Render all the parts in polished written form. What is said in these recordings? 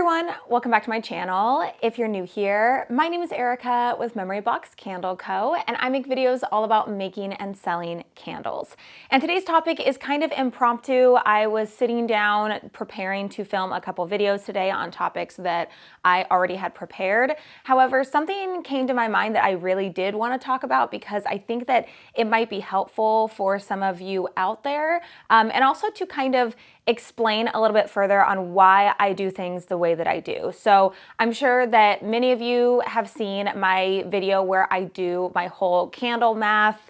everyone, welcome back to my channel. If you're new here, my name is Erica with Memory Box Candle Co. and I make videos all about making and selling candles. And today's topic is kind of impromptu. I was sitting down preparing to film a couple videos today on topics that I already had prepared. However, something came to my mind that I really did want to talk about because I think that it might be helpful for some of you out there, and also to kind of explain a little bit further on why I do things the way that I do. So I'm sure that many of you have seen my video where I do my whole candle math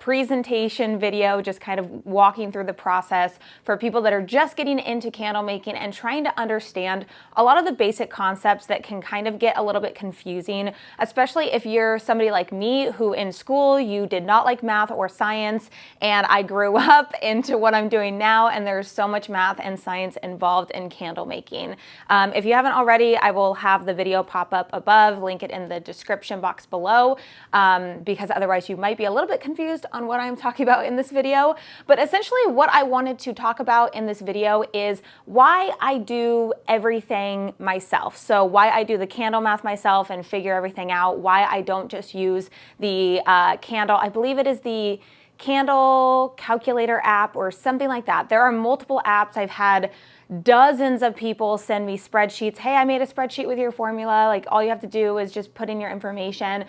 presentation video, just kind of walking through the process for people that are just getting into candle making and trying to understand a lot of the basic concepts that can kind of get a little bit confusing, especially if you're somebody like me who in school you did not like math or science, and I grew up into what I'm doing now, and there's so much math and science involved in candle making. If you haven't already, I will have the video pop up above, link it in the description box below, because otherwise you might be a little bit confused on what I'm talking about in this video. But essentially what I wanted to talk about in this video is why I do everything myself. So why I do the candle math myself and figure everything out, why I don't just use the candle, I believe it is the candle calculator app or something like that. There are multiple apps. I've had dozens of people send me spreadsheets. Hey, I made a spreadsheet with your formula. Like, all you have to do is just put in your information,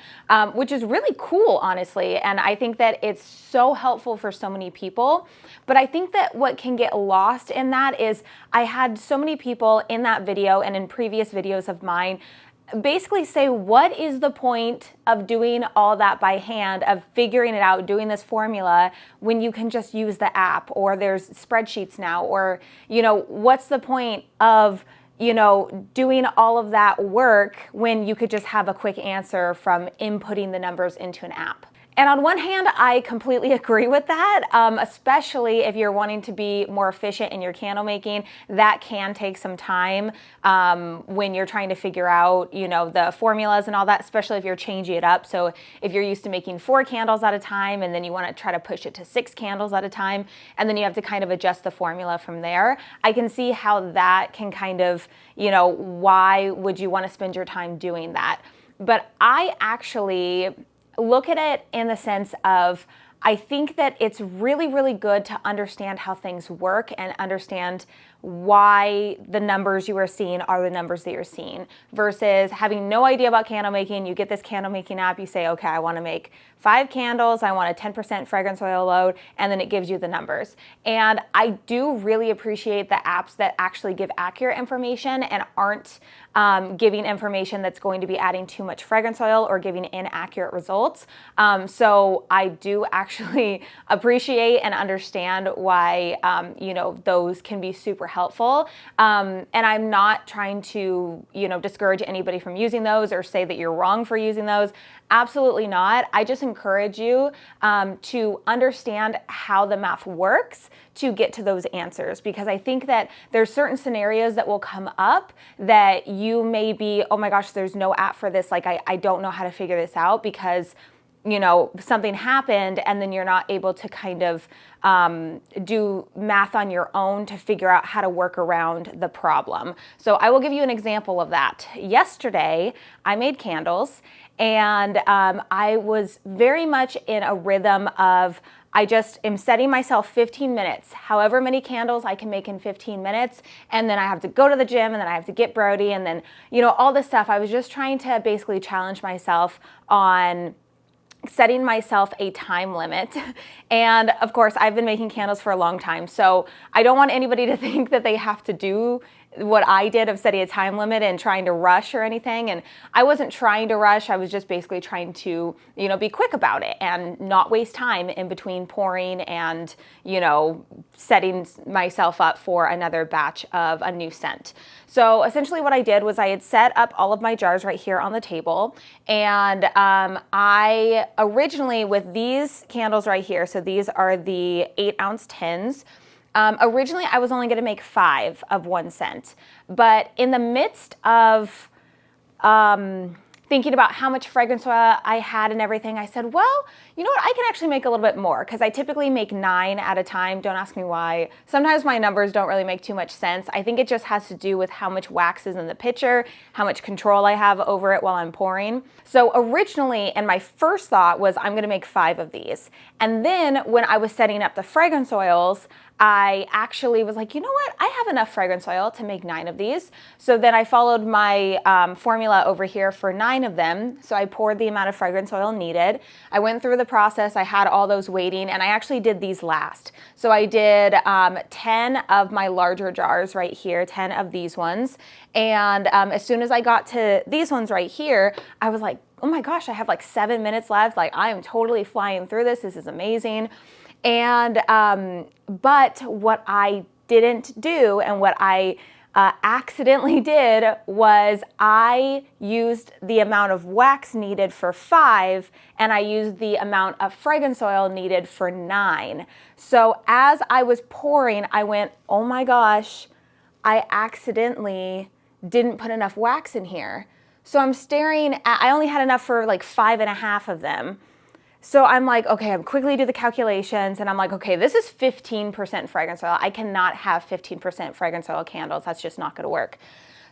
which is really cool, honestly. And I think that it's so helpful for so many people. But I think that what can get lost in that is I had so many people in that video and in previous videos of mine basically say, what is the point of doing all that by hand, of figuring it out, doing this formula, when you can just use the app, or there's spreadsheets now, or, what's the point of, doing all of that work when you could just have a quick answer from inputting the numbers into an app? And on one hand, I completely agree with that, especially if you're wanting to be more efficient in your candle making. That can take some time when you're trying to figure out, the formulas and all that, especially if you're changing it up. So if you're used to making 4 candles at a time and then you want to try to push it to 6 candles at a time, and then you have to kind of adjust the formula from there, I can see how that can kind of, why would you want to spend your time doing that? But I actually look at it in the sense of, I think that it's really, really good to understand how things work and understand why the numbers you are seeing are the numbers that you're seeing, versus having no idea about candle making. You get this candle making app, you say, okay, I want to make 5 candles, I want a 10% fragrance oil load, and then it gives you the numbers. And I do really appreciate the apps that actually give accurate information and aren't giving information that's going to be adding too much fragrance oil or giving inaccurate results. So I do actually appreciate and understand why, those can be super helpful. And I'm not trying to, discourage anybody from using those or say that you're wrong for using those. Absolutely not. I just encourage you to understand how the math works to get to those answers, because I think that there's certain scenarios that will come up that you may be, oh my gosh, there's no app for this. Like, I don't know how to figure this out because something happened, and then you're not able to kind of do math on your own to figure out how to work around the problem. So I will give you an example of that. Yesterday, I made candles, and I was very much in a rhythm of, I just am setting myself 15 minutes, however many candles I can make in 15 minutes. And then I have to go to the gym, and then I have to get Brody, and then, all this stuff. I was just trying to basically challenge myself on setting myself a time limit. And of course, I've been making candles for a long time, so I don't want anybody to think that they have to do what I did of setting a time limit and trying to rush or anything. And I wasn't trying to rush. I was just basically trying to, be quick about it and not waste time in between pouring and, setting myself up for another batch of a new scent. So essentially what I did was I had set up all of my jars right here on the table. And I originally, with these candles right here, so these are the 8-ounce tins, originally, I was only going to make 5 of 1 cent, but in the midst of thinking about how much fragrance oil I had and everything, I said, well, you know what, I can actually make a little bit more, because I typically make 9 at a time. Don't ask me why. Sometimes my numbers don't really make too much sense. I think it just has to do with how much wax is in the pitcher, how much control I have over it while I'm pouring. So originally, and my first thought was, I'm gonna make 5 of these. And then when I was setting up the fragrance oils, I actually was like, you know what? I have enough fragrance oil to make 9 of these. So then I followed my formula over here for 9 of them. So I poured the amount of fragrance oil needed. I went through the process. I had all those waiting, and I actually did these last. So I did 10 of my larger jars right here, 10 of these ones. And as soon as I got to these ones right here, I was like, oh my gosh, I have like 7 minutes left. Like, I am totally flying through this. This is amazing. And, but what I didn't do, and what I accidentally did, was I used the amount of wax needed for 5, and I used the amount of fragrance oil needed for 9. So as I was pouring, I went, oh my gosh, I accidentally didn't put enough wax in here. So I'm staring at, I only had enough for like 5.5 of them. So I'm like, okay, I'm quickly do the calculations, and I'm like, okay, this is 15% fragrance oil. I cannot have 15% fragrance oil candles. That's just not gonna work.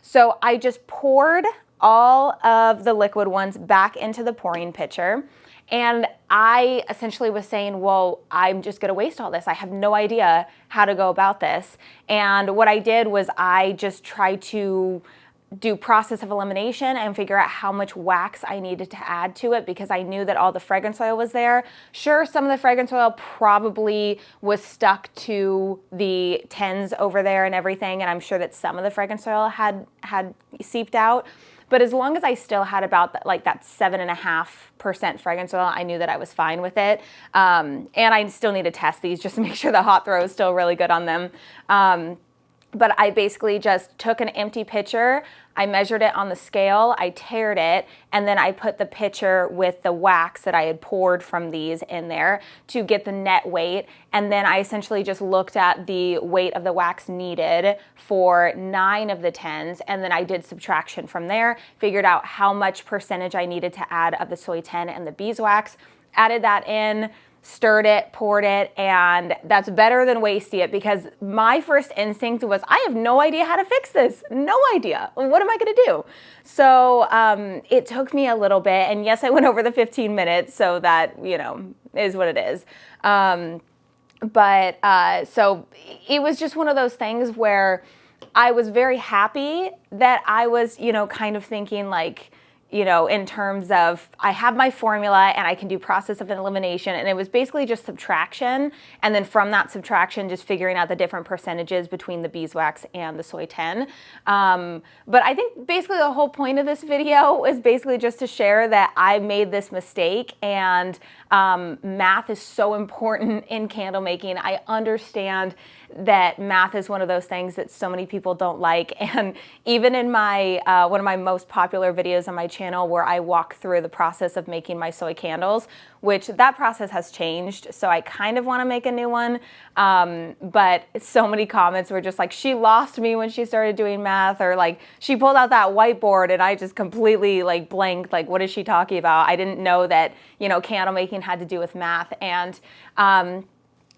So I just poured all of the liquid ones back into the pouring pitcher, and I essentially was saying, well, I'm just gonna waste all this. I have no idea how to go about this. And what I did was I just tried to do process of elimination and figure out how much wax I needed to add to it, because I knew that all the fragrance oil was there. Sure, some of the fragrance oil probably was stuck to the 10s over there and everything, and I'm sure that some of the fragrance oil had seeped out. But as long as I still had about that 7.5% fragrance oil, I knew that I was fine with it. And I still need to test these just to make sure the hot throw is still really good on them. But I basically just took an empty pitcher, I measured it on the scale, I tared it, and then I put the pitcher with the wax that I had poured from these in there to get the net weight. And then I essentially just looked at the weight of the wax needed for 9 of the 10s, and then I did subtraction from there, figured out how much percentage I needed to add of the soy 10 and the beeswax, added that in, stirred it, poured it, and that's better than wasting it, because my first instinct was, I have no idea how to fix this. No idea. What am I gonna do? So it took me a little bit, and yes, I went over the 15 minutes, so that, you know, is what it is. So it was just one of those things where I was very happy that I was, you know, kind of thinking like, you know, in terms of, I have my formula and I can do process of elimination, and it was basically just subtraction, and then from that subtraction just figuring out the different percentages between the beeswax and the soy 10. But I think basically the whole point of this video is basically just to share that I made this mistake, and math is so important in candle making. I understand that math is one of those things that so many people don't like, and even in my one of my most popular videos on my channel where I walk through the process of making my soy candles, which that process has changed, so I kind of want to make a new one, but so many comments were just like, she lost me when she started doing math, or like she pulled out that whiteboard and I just completely like blanked, like what is she talking about? I didn't know that, you know, candle making had to do with math. And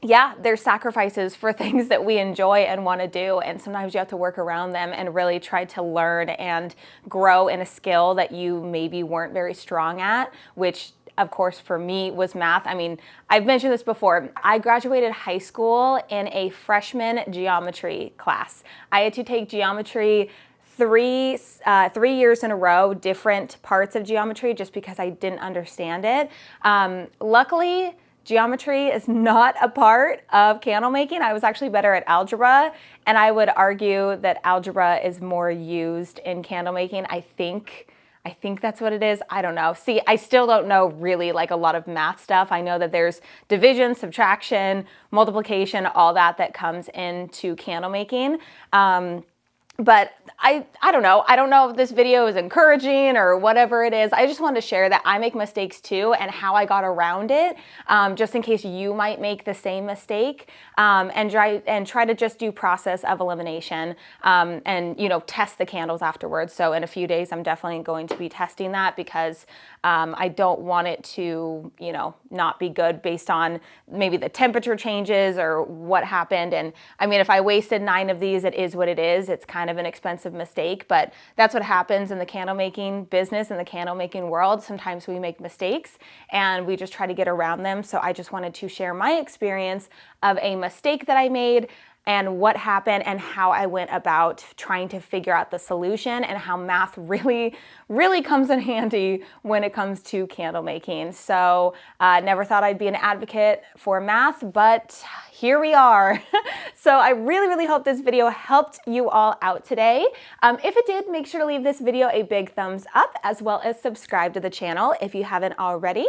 yeah, there's sacrifices for things that we enjoy and want to do, and sometimes you have to work around them and really try to learn and grow in a skill that you maybe weren't very strong at, which of course for me was math. I mean, I've mentioned this before. I graduated high school in a freshman geometry class. I had to take geometry three years in a row, different parts of geometry, just because I didn't understand it. Luckily, geometry is not a part of candle making. I was actually better at algebra, and I would argue that algebra is more used in candle making. I think that's what it is. I don't know. See, I still don't know really like a lot of math stuff. I know that there's division, subtraction, multiplication, all that comes into candle making. But I don't know. I don't know if this video is encouraging or whatever it is. I just wanted to share that I make mistakes too and how I got around it, just in case you might make the same mistake, and try to just do process of elimination, and test the candles afterwards. So in a few days, I'm definitely going to be testing that because I don't want it to not be good based on maybe the temperature changes or what happened. And I mean, if I wasted 9 of these, it is what it is. It's kind of an expensive mistake, but that's what happens in the candle making business, in the candle making world. Sometimes we make mistakes and we just try to get around them. So I just wanted to share my experience of a mistake that I made and what happened and how I went about trying to figure out the solution and how math really, really comes in handy when it comes to candle making. So never thought I'd be an advocate for math, but here we are. So I really, really hope this video helped you all out today. If it did, make sure to leave this video a big thumbs up, as well as subscribe to the channel if you haven't already.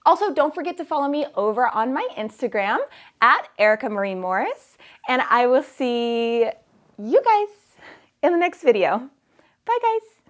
Also, don't forget to follow me over on my Instagram at Erica Marie Morris, and I will see you guys in the next video. Bye, guys.